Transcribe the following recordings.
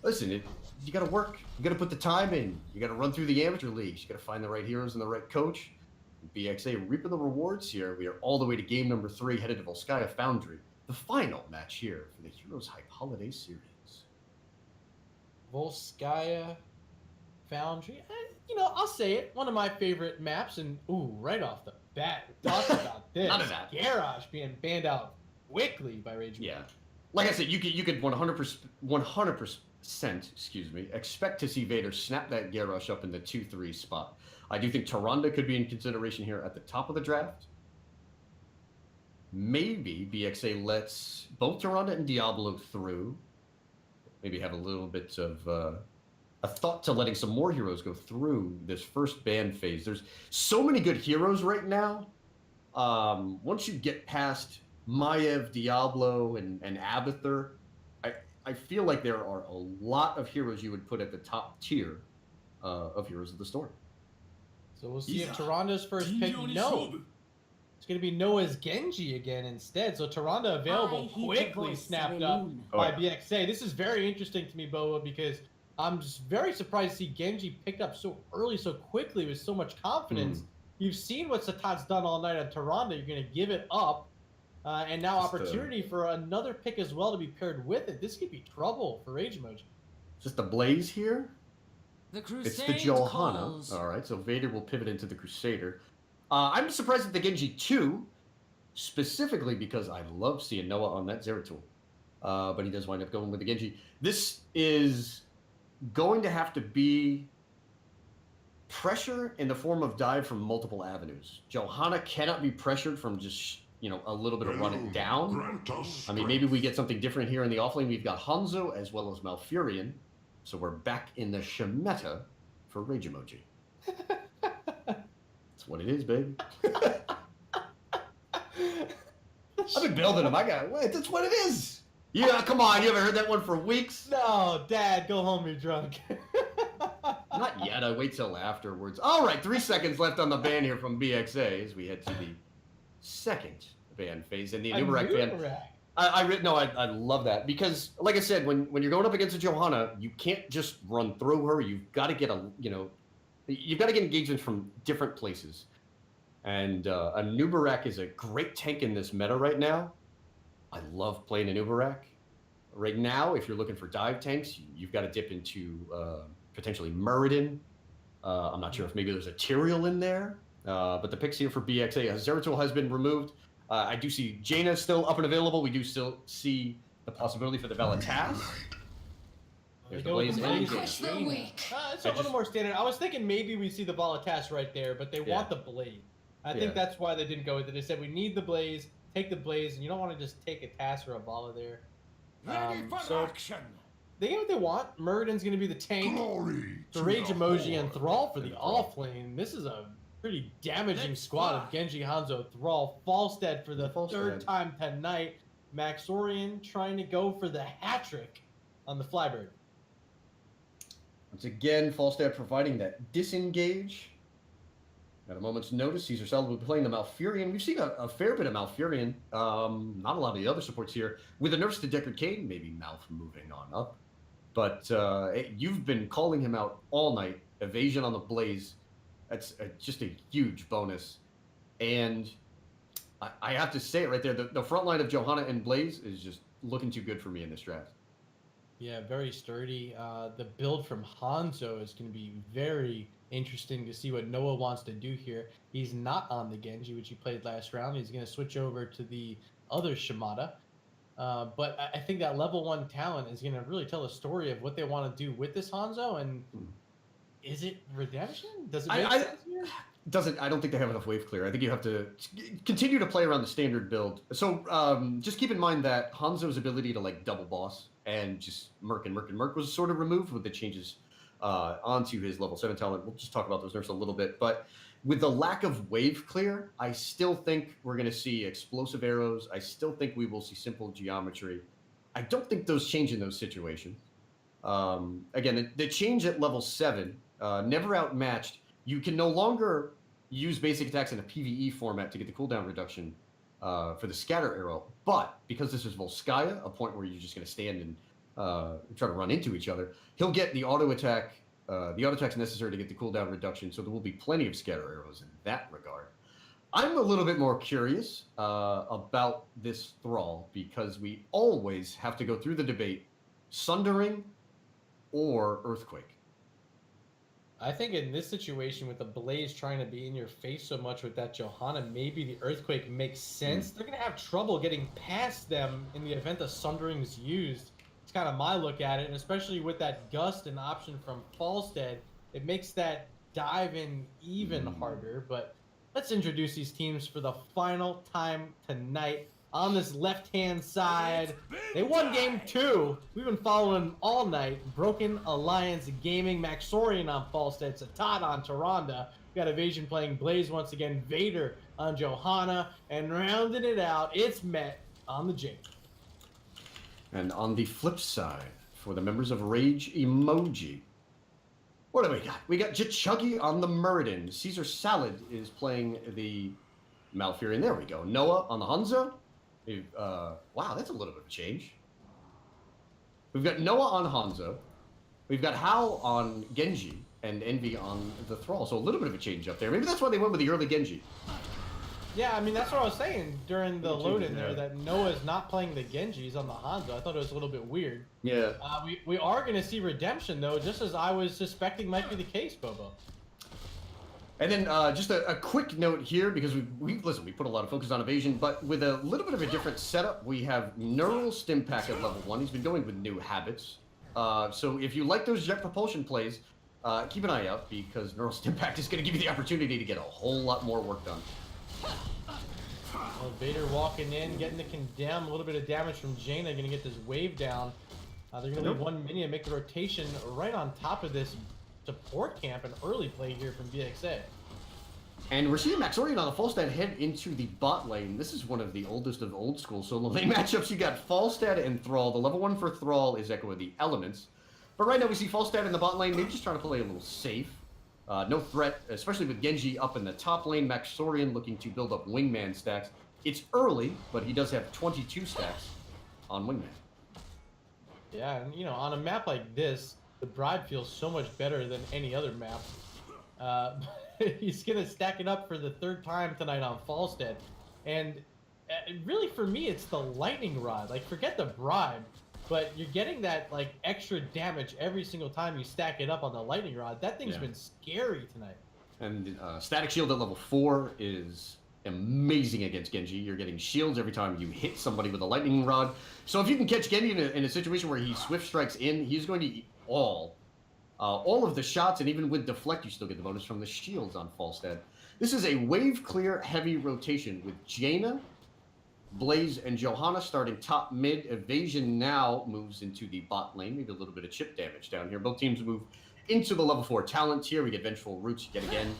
listen, you got to work. You got to put the time in. You got to run through the amateur leagues. You got to find the right heroes and the right coach. BXA reaping the rewards here. We are all the way to game number 3, headed to Volskaya Foundry, the final match here for the HeroesHype Holiday Series. Volskaya Foundry. You know, I'll say it. One of my favorite maps, and ooh, right off the bat, talk about this. None of that. Garage being banned out quickly by Rage Emoji. Yeah, like I said, you could 100%, excuse me, expect to see Vader snap that Garrosh up in the 2-3 spot. I do think Tyrande could be in consideration here at the top of the draft. Maybe BXA lets both Tyrande and Diablo through. Maybe have a little bit of a thought to letting some more heroes go through this first ban phase. There's so many good heroes right now. Once you get past Maiev, Diablo, and Abathur, I feel like there are a lot of heroes you would put at the top tier of Heroes of the Storm. So we'll see if Tyrande's first pick. No. It's going to be Noah's Genji again instead. So Tyrande available quickly snapped up by BXA. This is very interesting to me, Bobo, because I'm just very surprised to see Genji picked up so early, so quickly, with so much confidence. You've seen what Satat's done all night on Tyrande. You're going to give it up. And now just opportunity for another pick as well to be paired with it. This could be trouble for Rage Emoji. Just a Blaze here. It's the Johanna. Calls. All right, so Vader will pivot into the Crusader. I'm surprised at the Genji 2, specifically because I love seeing Noah on that Zeratul. But he does wind up going with the Genji. This is going to have to be pressure in the form of dive from multiple avenues. Johanna cannot be pressured from just, you know, a little bit of running down. I mean, maybe we get something different here in the offlane. We've got Hanzo as well as Malfurion. So we're back in the Shemitah for Rage Emoji. That's what it is, baby. I've been building them. That's what it is. Yeah, come on. You haven't heard that one for weeks? No, Dad, go home. You're drunk. Not yet. I wait till afterwards. All right, 3 seconds left on the ban here from BXA as we head to the second ban phase in the Nubarak ban. I love that because, like I said, when you're going up against a Johanna, you can't just run through her. You've got to get you've got to get engagements from different places. And a Nubarak is a great tank in this meta right now. I love playing a Nubarak. Right now, if you're looking for dive tanks, you've got to dip into potentially Murda. I'm not sure if maybe there's a Tyrael in there. But the picks here for BXA, Zeratul has been removed. I do see Jaina still up and available. We do still see the possibility for the Velatas. There's the Blaze and Jaina. It's a little more standard. I was thinking maybe we see the Velatas right there, but they want the Blaze. I think that's why they didn't go with it. They said we need the Blaze, take the Blaze, and you don't want to just take a Tass or a Vala there. So action. They get what they want. Murden's going to be the tank. The Rage Emoji and Thrall for the offlane. This is a pretty damaging squad of Genji, Hanzo, Thrall, Falstead for the third time tonight. Maxorian trying to go for the hat-trick on the Flybird. Once again, Falstead providing that disengage. At a moment's notice, Caesar Sal will be playing the Malfurion. We've seen a fair bit of Malfurion. Not a lot of the other supports here. With the nerfs to Deckard Cain, maybe Malf moving on up. But you've been calling him out all night. Evasion on the Blaze. That's just a huge bonus. And I have to say it right there. The front line of Johanna and Blaze is just looking too good for me in this draft. Yeah, very sturdy. The build from Hanzo is going to be very interesting to see what Noah wants to do here. He's not on the Genji, which he played last round. He's going to switch over to the other Shimada. But I think that level 1 talent is going to really tell a story of what they want to do with this Hanzo. And is it redemption? Does it make sense here? I don't think they have enough wave clear. I think you have to continue to play around the standard build. So just keep in mind that Hanzo's ability to like double boss and just Merc was sort of removed with the changes onto his level 7 talent. We'll just talk about those nerfs a little bit. But with the lack of wave clear, I still think we're going to see explosive arrows. I still think we will see simple geometry. I don't think those change in those situations. Again, the change at level 7, never outmatched. You can no longer use basic attacks in a PvE format to get the cooldown reduction for the scatter arrow. But because this is Volskaya, a point where you're just going to stand and try to run into each other, he'll get the auto attack, the auto attacks necessary to get the cooldown reduction. So there will be plenty of scatter arrows in that regard. I'm a little bit more curious about this Thrall because we always have to go through the debate, Sundering or Earthquake. I think in this situation with the Blaze trying to be in your face so much with that Johanna, maybe the Earthquake makes sense. They're going to have trouble getting past them in the event the Sundering's used. It's kind of my look at it, and especially with that Gust and option from Falstead, it makes that dive in even harder. But let's introduce these teams for the final time tonight. On this left-hand side, they won game 2. We've been following all night. Broken Alliance Gaming, Maxorian on Falstead, Satat on Tyrande. We got Evasion playing Blaze once again, Vader on Johanna, and rounding it out, it's Met on the Jake. And on the flip side, for the members of Rage Emoji, what do we got? We got Chuggy on the Murda. Caesar Salad is playing the Malfurion. There we go. Noah on the Hanzo. Wow, that's a little bit of a change. We've got Noah on Hanzo. We've got Hal on Genji and Envy on the Thrall. So a little bit of a change up there. Maybe that's why they went with the early Genji. Yeah, I mean, that's what I was saying during the load-in there, that Noah's not playing the Genjis on the Hanzo. I thought it was a little bit weird. Yeah. We are going to see redemption, though, just as I was suspecting might be the case, Bobo. And then just a quick note here, because we put a lot of focus on Evasion, but with a little bit of a different setup, we have Neural Stimpack at level 1. He's been going with new habits. So if you like those jet propulsion plays, keep an eye out, because Neural Stimpack is going to give you the opportunity to get a whole lot more work done. Well, Vader walking in, getting the condemn, a little bit of damage from Jaina, going to get this wave down. They're going to leave one minion, make the rotation right on top of this support camp, an early play here from BXA. And we're seeing Maxorian on the Falstad head into the bot lane. This is one of the oldest of old school solo lane matchups. You got Falstad and Thrall. The level 1 for Thrall is Echo of the Elements. But right now we see Falstad in the bot lane, maybe just trying to play a little safe. No threat, especially with Genji up in the top lane. Maxorian looking to build up Wingman stacks. It's early, but he does have 22 stacks on Wingman. Yeah, and you know, on a map like this, the Bride feels so much better than any other map. He's going to stack it up for the 3rd time tonight on Falstead. And really, for me, it's the Lightning Rod. Like, forget the Bribe, but you're getting that, like, extra damage every single time you stack it up on the Lightning Rod. That thing's been scary tonight. And Static Shield at level 4 is amazing against Genji. You're getting shields every time you hit somebody with a Lightning Rod. So if you can catch Genji in a situation where he Swift Strikes in, he's going to eat all of the shots, and even with deflect, you still get the bonus from the shields on Falstad. This is a wave clear heavy rotation with Jaina, Blaze, and Johanna starting top mid. Evasion now moves into the bot lane, maybe a little bit of chip damage down here. Both teams move into the level 4 talent tier. We get Vengeful Roots yet again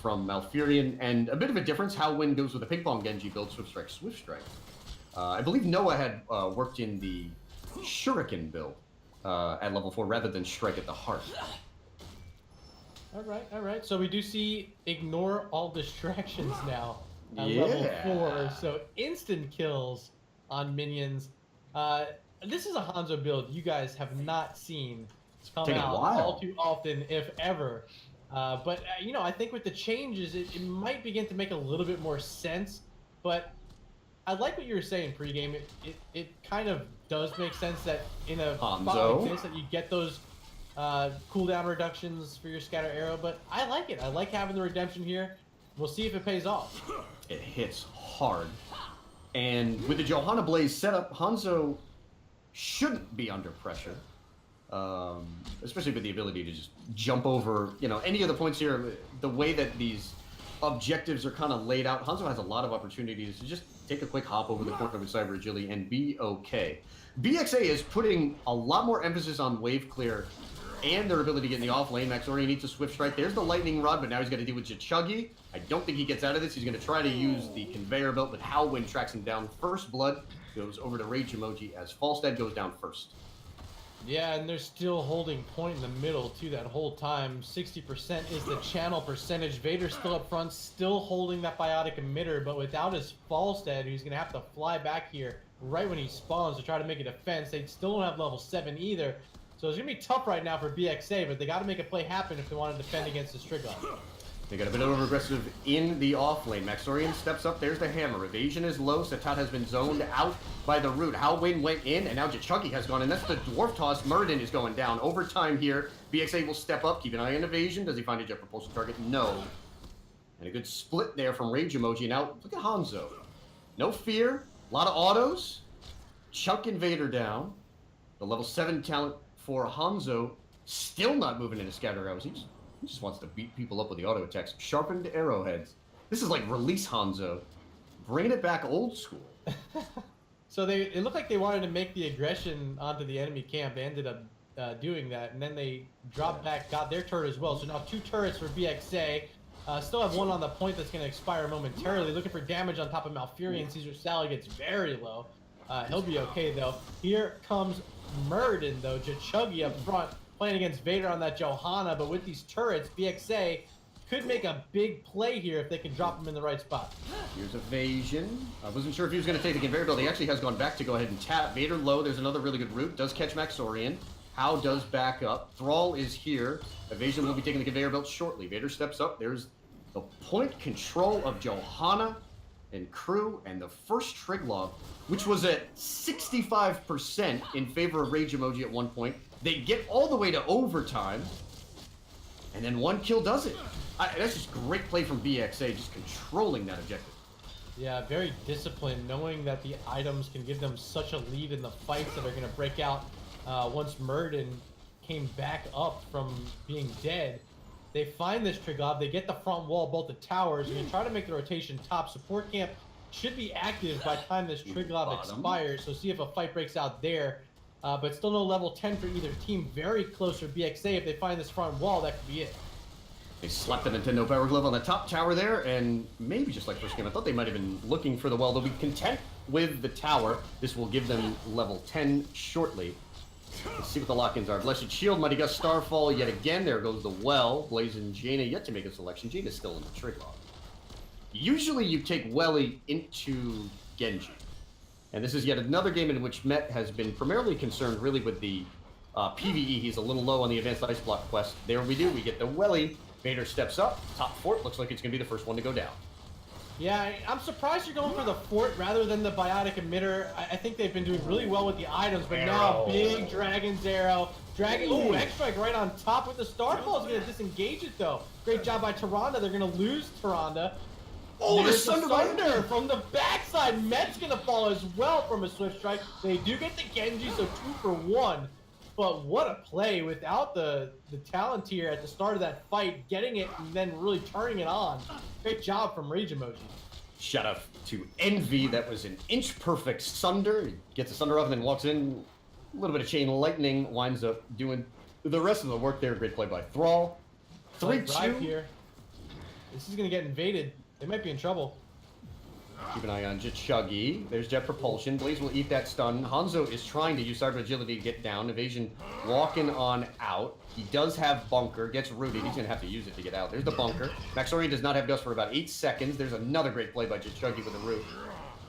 from Malfurion, and a bit of a difference. How Win goes with a ping pong Genji build, Swift Strike, Swift Strike. I believe Noah had worked in the Shuriken build at level 4 rather than Strike at the heart. All right. So we do see ignore all distractions now at level 4. So instant kills on minions. This is a Hanzo build you guys have not seen come out all too often, if ever. But you know, I think with the changes, it might begin to make a little bit more sense. But I like what you were saying pregame. It kind of does make sense that in a spot like this that you get those cooldown reductions for your scatter arrow. But I like it. I like having the redemption here. We'll see if it pays off. It hits hard. And with the Johanna Blaze setup, Hanzo shouldn't be under pressure. Especially with the ability to just jump over, you know, any of the points here. The way that these objectives are kind of laid out, Hanzo has a lot of opportunities to just take a quick hop over the corner with Cyber Agility and be okay. BXA is putting a lot more emphasis on wave clear and their ability to get in the off lane. Maxorian needs a Swift Strike. There's the Lightning Rod, but now he's got to deal with Chuggy. I don't think he gets out of this. He's going to try to use the conveyor belt, but Howlwind tracks him down. First Blood goes over to Rage Emoji as Falstad goes down first. Yeah, and they're still holding point in the middle, too, that whole time. 60% is the channel percentage. Vader's still up front, still holding that biotic emitter, but without his Falstad, he's going to have to fly back here right when he spawns to try to make a defense. They still don't have level 7 either. So it's going to be tough right now for BXA, but they got to make a play happen if they want to defend against the Strigoff. They got a bit over aggressive in the off lane. Maxorian steps up. There's the hammer. Evasion is low. Satat has been zoned out by the root. Halwyn went in, and now Chuggy has gone in. That's the dwarf toss. Murden is going down. Overtime here. BXA will step up. Keep an eye on Evasion. Does he find a jet propulsion target? No. And a good split there from Rage Emoji. Now, look at Hanzo. No fear. A lot of autos. Chunk Invader down. The level 7 talent for Hanzo still not moving into Scatter Arrows. He just wants to beat people up with the auto attacks. Sharpened arrowheads. This is like release Hanzo. Bringing it back old school. So it looked like they wanted to make the aggression onto the enemy camp. They ended up doing that, and then they dropped back, got their turret as well. So now 2 turrets for BXA. Still have one on the point that's going to expire momentarily. Looking for damage on top of Malfurion. Caesar Sally gets very low. He'll be okay, though. Here comes Murden, though. Chuggy up front, playing against Vader on that Johanna. But with these turrets, BXA could make a big play here if they can drop him in the right spot. Here's Evasion. I wasn't sure if he was going to take the conveyor belt. He actually has gone back to go ahead and tap. Vader low. There's another really good route. Does catch Maxorian. How does back up. Thrall is here. Evasion will be taking the conveyor belt shortly. Vader steps up. There's the point control of Johanna and crew, and the first Triglog, which was at 65% in favor of Rage Emoji at one point. They get all the way to overtime, and then 1 kill does it. That's just great play from BXA, just controlling that objective. Yeah, very disciplined, knowing that the items can give them such a lead in the fights that are going to break out once Murden came back up from being dead. They find this Triglav, they get the front wall, both the towers, and try to make the rotation top. Support camp should be active by the time this Triglav expires, so see if a fight breaks out there. But still no level 10 for either team. Very close for BXA. If they find this front wall, that could be it. They slapped the Nintendo Power Glove on the top tower there, and maybe just like first game, I thought they might have been looking for the well. They'll be content with the tower. This will give them level 10 shortly. Let's see what the lock-ins are. Blessed Shield, Mighty Gust, Starfall yet again. There goes the well. Blaze and Jaina yet to make a selection. Jaina's still in the Triglav. Usually you take Welly into Genji. And this is yet another game in which Met has been primarily concerned really with the PvE. He's a little low on the Advanced Ice Block quest. There we do. We get the Welly. Vader steps up. Top fort. Looks like it's going to be the first one to go down. Yeah, I'm surprised you're going for the fort rather than the biotic emitter. I think they've been doing really well with the items, but now big Dragon's Arrow. Ooh, X-Strike right on top with the Starfall is going to disengage it, though. Great job by Tyrande. They're going to lose Tyrande. Oh, the Sunder from the backside. Met's going to fall as well from a Swift Strike. They do get the Genji, so 2 for 1. But what a play without the talent here at the start of that fight, getting it and then really turning it on. Great job from Rage Emoji. Shout out to Envy. That was an inch-perfect Sunder. He gets a Sunder off and then walks in. A little bit of Chain Lightning. Winds up doing the rest of the work there. Great play by Thrall. 3-2 here. This is going to get invaded. They might be in trouble. Keep an eye on Chuggy. There's Jet Propulsion. Blaze will eat that stun. Hanzo is trying to use Cyber Agility to get down. Evasion walking on out. He does have Bunker. Gets rooted. He's going to have to use it to get out. There's the Bunker. Maxorian does not have Gust for about 8 seconds. There's another great play by Chuggy with the root.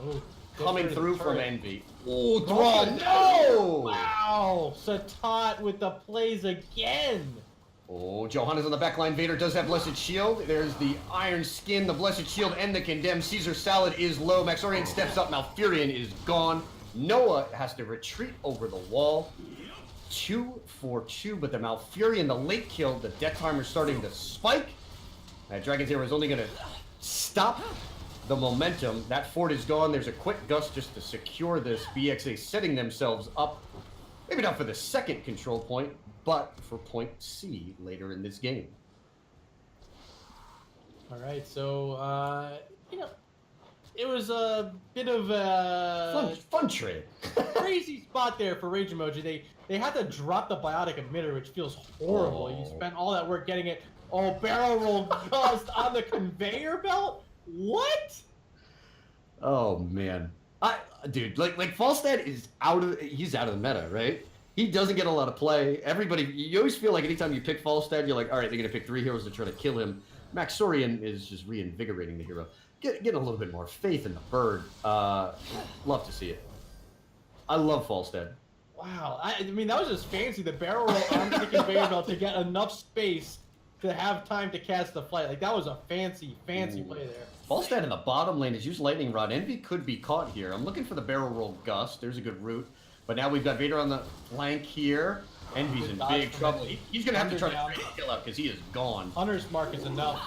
Ooh, coming through from Envy. Oh, Thrall, no! Wow, Satat with the plays again. Oh, Johanna's on the back line. Vader does have Blessed Shield. There's the Iron Skin, the Blessed Shield, and the Condemned. Caesar Salad is low. Maxorian steps up. Malfurion is gone. Noah has to retreat over the wall. 2 for 2, but the Malfurion, the late kill, the Death Timer starting to spike. Dragon's Arrow is only going to stop the momentum. That fort is gone. There's a quick gust just to secure this. BXA setting themselves up, maybe not for the second control point, but for point C later in this game. All right, so, you know, it was a bit of a fun trade. Crazy spot there for Rage Emoji. They had to drop the biotic emitter, which feels horrible. You spent all that work getting it. Oh, barrel roll gust on the conveyor belt? What? Oh man, dude, like Falstad is he's out of the meta, right? He doesn't get a lot of play. Everybody, you always feel like anytime you pick Falstad, you're like, all right, they're gonna pick 3 heroes to try to kill him. Maxorian is just reinvigorating the hero. Get a little bit more faith in the bird. Love to see it. I love Falstad. Wow, I mean, that was just fancy. The barrel roll on freaking Vanderbilt to get enough space to have time to cast the flight. Like, that was a fancy play there. Falstad in the bottom lane has used Lightning Rod. Envy could be caught here. I'm looking for the barrel roll Gust. There's a good route. But now we've got Vader on the flank here. Envy's in big trouble. He's going to have to try to trade a kill out because he is gone. Hunter's Mark is enough.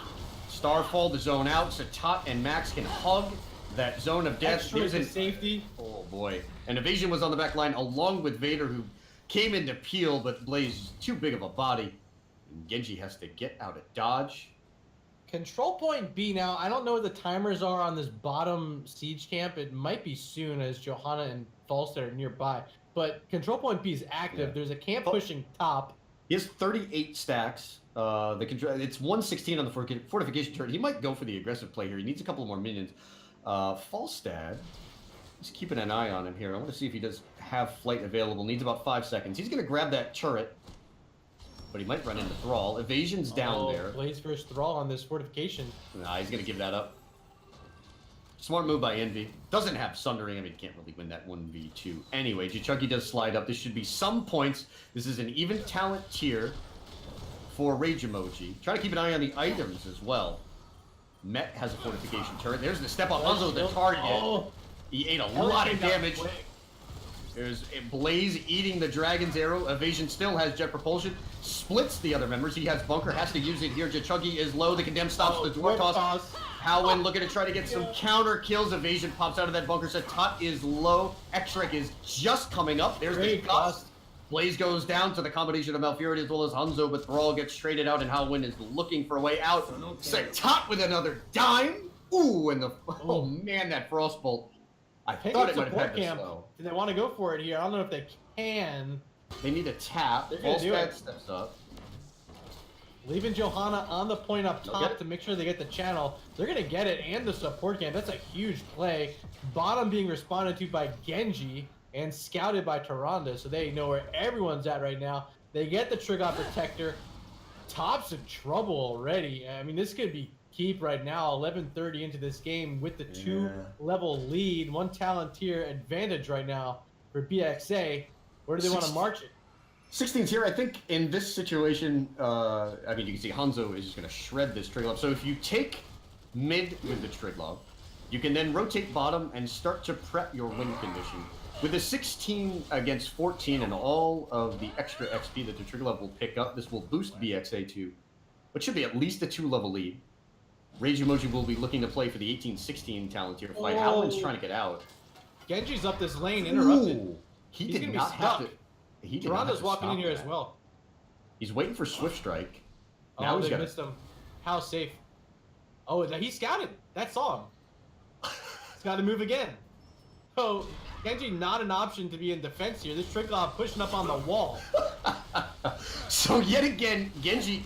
Starfall, the zone out. So Tot and Max can hug that zone of death. Extra safety. Oh, boy. And Evasion was on the back line along with Vader, who came in to peel, but Blaze is too big of a body. And Genji has to get out of dodge. Control point B now. I don't know what the timers are on this bottom siege camp. It might be soon as Johanna and Falstad are nearby. But control point B is active. Yeah. There's a camp pushing top. He has 38 stacks. It's 116 on the fortification turret. He might go for the aggressive play here. He needs a couple more minions. Falstad, just keeping an eye on him here. I want to see if he does have flight available. Needs about 5 seconds. He's going to grab that turret. But he might run into Thrall. Evasion's down there. Blaze first Thrall on this fortification. Nah, he's going to give that up. Smart move by Envy. Doesn't have Sundering. I mean, can't really win that 1v2. Anyway, Chunky does slide up. This should be some points. This is an even talent tier for Rage Emoji. Try to keep an eye on the items as well. Met has a fortification turret. There's the step up. Hanzo the target. Oh. He ate a lot of damage. There's Blaze eating the Dragon's Arrow. Evasion still has jet propulsion. Splits the other members. He has Bunker. Has to use it here. Chuggy is low. The Condemned stops the Dwarf toss. Howin looking to try to get some counter kills. Evasion pops out of that bunker set. Tot is low. X-Rek is just coming up. There's the Gust. Blaze goes down to the combination of Malfurion as well as Hanzo, but Thrall gets traded out, and Howin is looking for a way out. Tot with another dime. Ooh, and oh man, that Frostbolt. I thought it might have had the slow. Do they want to go for it here? I don't know if they can. They need a tap. Falstad steps up. Leaving Johanna on the point up top to make sure they get the channel. They're going to get it and the support camp. That's a huge play. Bottom being responded to by Genji and scouted by Tyrande, so they know where everyone's at right now. They get the Trigon Protector. Top's in trouble already. I mean, this could be keep right now. 11:30 into this game with the 2-level lead. 1 talent tier advantage right now for BXA. Where do they want to march it? 16's here. I think in this situation, I mean, you can see Hanzo is just going to shred this Triglob. So if you take mid with the Triglob, you can then rotate bottom and start to prep your win condition. With a 16 against 14 and all of the extra XP that the Triglob will pick up, this will boost BXA to what should be at least a 2-level lead. Rage Emoji will be looking to play for the 18-16 talent tier fight. Howland's trying to get out. Genji's up this lane, interrupted. Ooh, He's did not have to. Tyrande's walking in here as well. He's waiting for Swift Strike. Now he's missed him. How safe? Oh, he scouted. That saw him. He's got to move again. Oh, Genji not an option to be in defense here. This Triglob pushing up on the wall. So yet again, Genji,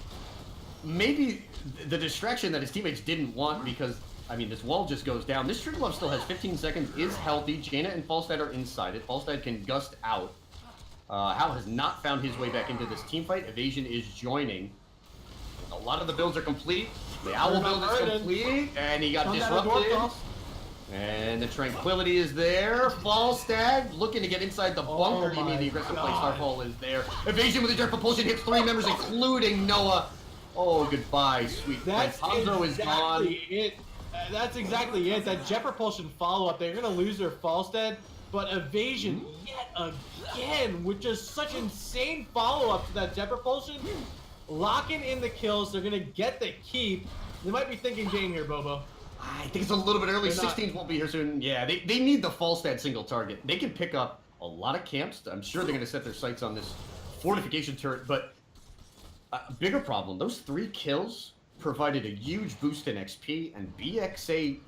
maybe the distraction that his teammates didn't want because, I mean, this wall just goes down. This Triglob still has 15 seconds, is healthy. Jaina and Falstad are inside it. Falstad can gust out. Hal has not found his way back into this team fight. Evasion is joining. A lot of the builds are complete. The Owl build is complete, and he got disrupted. And the Tranquility is there. Falstad looking to get inside the bunker. You mean the aggressive play. Starfall is there. Evasion with the jet propulsion hits 3 members, including Noah. Oh, goodbye, sweet prince. Hanzo is gone. That's exactly it. That jet propulsion follow-up. They're going to lose their Falstad, but Evasion yet again with just such insane follow-up to that jet propulsion. Locking in the kills. They're going to get the keep. They might be thinking game here, Bobo. I think it's a little bit early. 16s won't be here soon. Yeah, they need the Falstad single target. They can pick up a lot of camps. I'm sure they're going to set their sights on this fortification turret, but bigger problem, those 3 kills provided a huge boost in XP, and BXA,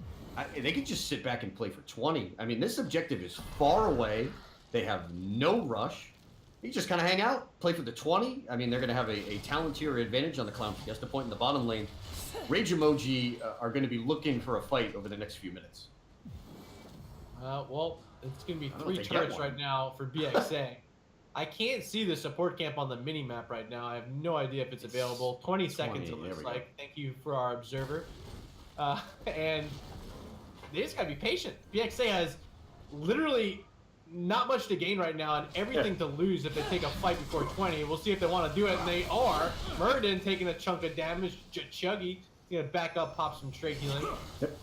they could just sit back and play for 20. I mean, this objective is far away. They have no rush. You just kind of hang out, play for the 20. I mean, they're going to have a talent tier advantage on the Clown Fiesta point in the bottom lane. Rage Emoji are going to be looking for a fight over the next few minutes. Well, it's going to be 3 turrets right now for BXA. I can't see the support camp on the mini-map right now. I have no idea if it's available. 20 seconds it looks like. Thank you for our observer. And they just got to be patient. BXA has literally not much to gain right now and everything to lose if they take a fight before 20. We'll see if they want to do it, and they are. Murda taking a chunk of damage. Chuggy gonna back up, pop some trade healing. Yep.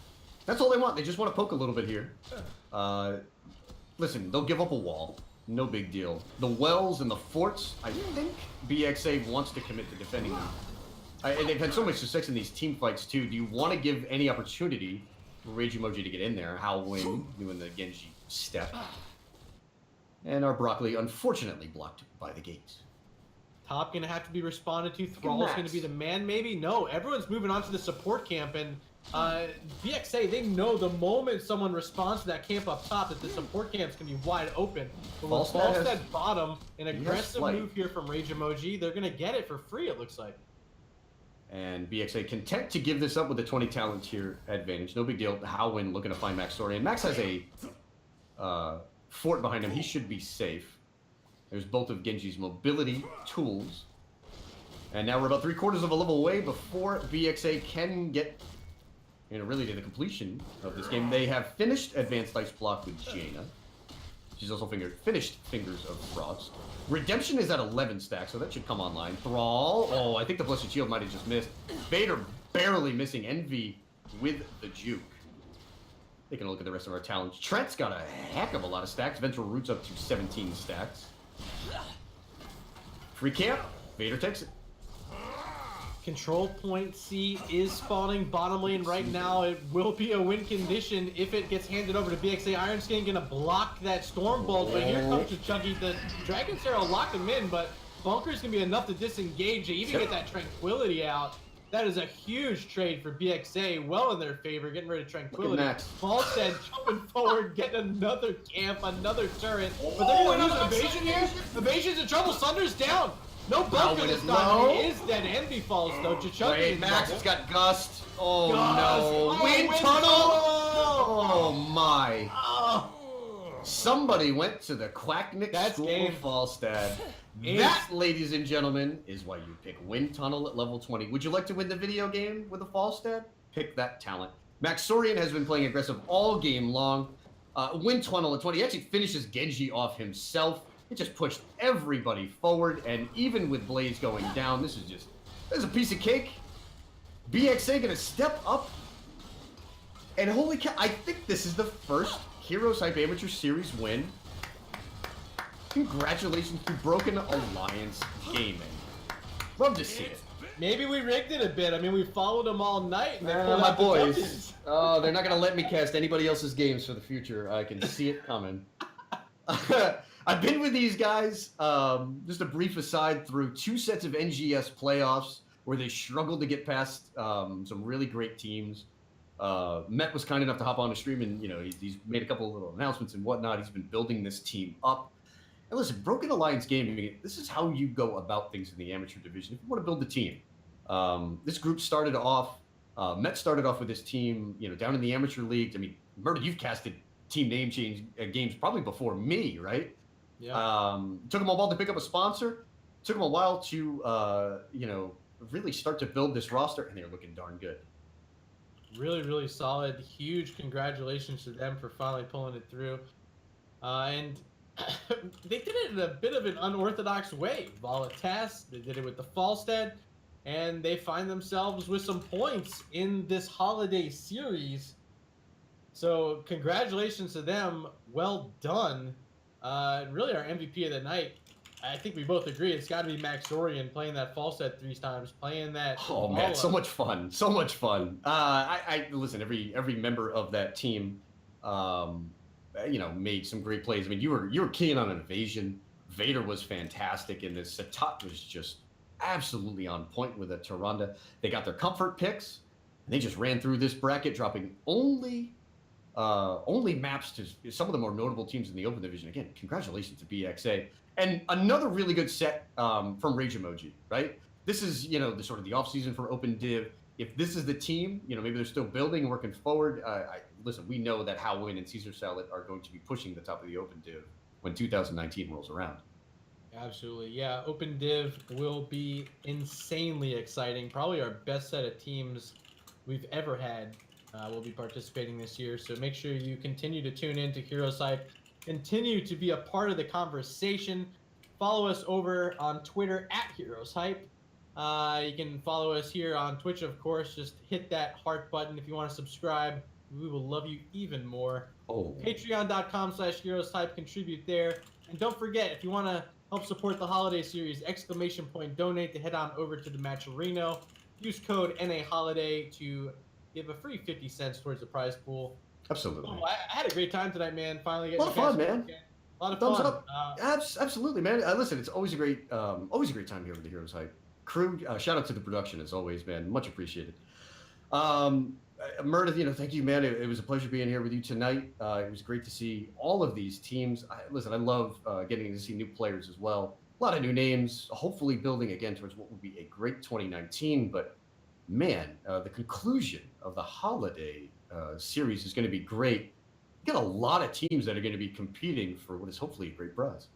That's all they want. They just want to poke a little bit here. Listen, they'll give up a wall. No big deal. The wells and the forts, I think BXA wants to commit to defending them. And they've had so much success in these team fights too. Do you want to give any opportunity for Rage Emoji to get in there? Howwin doing the Genji step. And our Broccoli, unfortunately, blocked by the gate. Top gonna have to be responded to. Thrall's gonna be the man, maybe? No, everyone's moving on to the support camp, and BXA, they know the moment someone responds to that camp up top that the support camp's gonna be wide open. But with Falstad bottom, an aggressive move here from Rage Emoji, they're gonna get it for free, it looks like. And BXA content to give this up with the 20 talent tier advantage. No big deal. Howwin looking to find Max Story. And Max has a fort behind him. He should be safe. There's both of Genji's mobility tools. And now we're about 3/4 of a level away before BXA can get, really to the completion of this game. They have finished Advanced Ice Block with Jaina. She's also finished Fingers of Frost. Redemption is at 11 stacks, so that should come online. Thrall. Oh, I think the Blessed Shield might have just missed. Vader barely missing. Envy with the juke. Taking a look at the rest of our talents. Trent's got a heck of a lot of stacks. Ventral Roots up to 17 stacks. Free camp. Vader takes it. Control point C is spawning bottom lane right now. It will be a win condition if it gets handed over to BXA. Iron Skin gonna block that Storm Bolt, but here comes Chuggy. The Dragon Sarah locked him in, but Bunker's gonna be enough to disengage to even get that Tranquility out. That is a huge trade for BXA, well in their favor, getting rid of Tranquility. Falstad jumping forward, getting another camp, another turret. But they're gonna use Evasion here. Evasion's in trouble. Sunder's down. No Bunker this time. He is dead. Envy falls though. Wait, Max has got Gust. Oh no. Wind Tunnel! Oh my. Somebody went to the Quacknick School of Falstad. That, ladies and gentlemen, is why you pick Wind Tunnel at level 20. Would you like to win the video game with a Falstad? Pick that talent. Maxorian has been playing aggressive all game long. Wind Tunnel at 20. He actually finishes Genji off himself. It just pushed everybody forward, and even with Blaze going down, this is a piece of cake. BXA gonna step up, and holy cow, I think this is the first HeroesHype Amateur Series win. Congratulations to Broken Alliance Gaming. Love to see it. Maybe we rigged it a bit. I mean, we followed them all night. And my boys. Oh, they're not gonna let me cast anybody else's games for the future. I can see it coming. I've been with these guys, just a brief aside, through 2 sets of NGS playoffs where they struggled to get past some really great teams. Met was kind enough to hop on the stream, and he's made a couple of little announcements and whatnot. He's been building this team up. And listen, Broken Alliance Gaming, this is how you go about things in the amateur division. If you want to build a team, this group started off, Met started off with this team, down in the amateur league. I mean, Murda, you've casted team name change games probably before me, right? Yeah. Took them a while to pick up a sponsor. Took them a while to, really start to build this roster, and they're looking darn good. Really, really solid. Huge congratulations to them for finally pulling it through. And they did it in a bit of an unorthodox way. Volatas, they did it with the Falstad, and they find themselves with some points in this holiday series. So congratulations to them. Well done. Really our MVP of the night. I think we both agree it's got to be Maxorian playing that Falstad 3 times, playing that. Oh man, so much fun, so much fun. I listen. Every member of that team, made some great plays. I mean, you were keying on an evasion. Vader was fantastic in this. Satat was just absolutely on point with a Tyrande. They got their comfort picks, and they just ran through this bracket, dropping only maps to some of the more notable teams in the Open Division. Again, congratulations to BXA. And another really good set from Rage Emoji, right? This is, the sort of the off season for Open Div. If this is the team, maybe they're still building, working forward. Listen, we know that Howwin and Caesar Salad are going to be pushing the top of the Open Div when 2019 rolls around. Absolutely, yeah. Open Div will be insanely exciting. Probably our best set of teams we've ever had will be participating this year. So make sure you continue to tune in to HeroesHype continue to be a part of the conversation. Follow us over on Twitter at HeroesHype. You can follow us here on Twitch, of course. Just hit that heart button if you want to subscribe. We will love you even more. Oh. Patreon.com/HeroesHype. Contribute there. And don't forget, if you want to help support the holiday series, !donate to head on over to the Matcherino. Use code NA Holiday to give a free 50 cents towards the prize pool. Absolutely. Oh, I had a great time tonight, man. Finally getting a lot of fun, man. A lot of Thumbs fun. Up. Absolutely, man. Listen, it's always a great time here with the Heroes Hype crew. Shout out to the production as always, man. Much appreciated. Murda, thank you, man. It was a pleasure being here with you tonight. It was great to see all of these teams. Listen, I love getting to see new players as well. A lot of new names, hopefully building again towards what will be a great 2019. But man, the conclusion of the holiday series is going to be great. You got a lot of teams that are going to be competing for what is hopefully a great prize.